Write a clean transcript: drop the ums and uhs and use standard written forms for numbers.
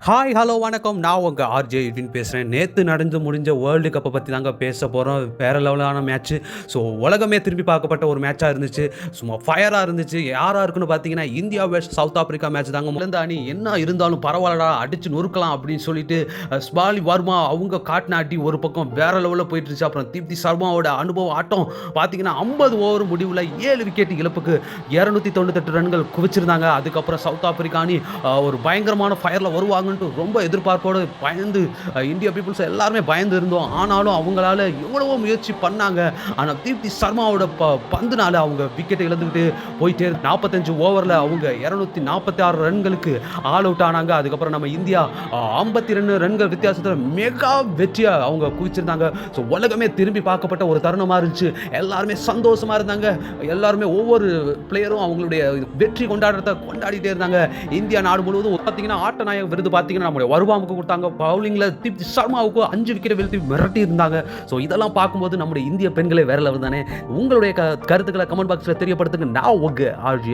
Hi hello வணக்கம். நான் உங்கள் ஆர்ஜே எட்வின் பேசுகிறேன். நேற்று நடந்து முடிஞ்ச வேர்ல்டு கப்பை பற்றி தாங்க பேச போகிறோம். வேறு லெவலான மேட்ச்சு. ஸோ உலகமே திரும்பி பார்க்கப்பட்ட ஒரு மேட்சாக இருந்துச்சு. சும்மா ஃபயராக இருந்துச்சு. யாராக இருக்குன்னு பார்த்தீங்கன்னா India verse south Africa match தாங்க. முதல்ல அணி என்ன இருந்தாலும் பரவாயில்லடா அடித்து நொறுக்கலாம் அப்படின்னு சொல்லிட்டு ஸ்மாலி வர்மா அவங்க காட்டின அடி ஒரு பக்கம் வேறு லெவலில் போயிட்டுருச்சு. அப்புறம் தீப்தி சர்மாவோட அனுபவ ஆட்டம் பார்த்தீங்கன்னா 50 ஓவர் முடிவில் 7 விக்கெட் இழப்புக்கு 298 ரன்கள் குவிச்சிருந்தாங்க. அதுக்கப்புறம் சவுத் ஆப்பிரிக்கா அணி ஒரு பயங்கரமான ஃபயரில் வருவாங்க ரொம்ப எதிர்பார்ப்போடு பயந்து இந்தியா பீப்புள்ஸ் எல்லாருமே பயந்து இருந்தோம். ஆனாலும் அவங்களால எவ்வளவோ முயற்சி பண்ணாங்க. ஆனால் தீப்தி சர்மாவோட பந்துனால அவங்க விக்கெட்டை இழந்துக்கிட்டு போயிட்டே 45 ஓவரில் அவங்க 246 ரன்களுக்கு ஆல் அவுட் ஆனாங்க. அதுக்கப்புறம் நம்ம இந்தியா 52 ரன்கள் வித்தியாசத்தில் மெகா வெற்றியாக அவங்க குவிச்சிருந்தாங்க. ஸோ உலகமே திரும்பி பார்க்கப்பட்ட ஒரு தருணமாக இருந்துச்சு. எல்லாருமே சந்தோஷமாக இருந்தாங்க. எல்லாருமே ஒவ்வொரு பிளேயரும் அவங்களுடைய வெற்றி கொண்டாடுறத கொண்டாடிட்டே இருந்தாங்க. இந்தியா நாடு முழுவதும் பார்த்தீங்கன்னா ஆட்ட நாயக விருது பார்த்தீங்கன்னா நம்முடைய வர்மாவுக்கு கொடுத்தாங்க. பவுலிங்கில் தீப்தி சர்மாவுக்கு 5 விக்கெட் வீழ்த்தி மிரட்டி இருந்தாங்க. ஸோ இதெல்லாம் பார்க்கும்போது நம்முடைய இந்திய பெண்களே வேற லெவல் தானே. உங்களுடைய கருத்துக்களை கமெண்ட் பாக்ஸில் தெரியப்படுத்துங்க. நான் உங்க ஆர்ஜி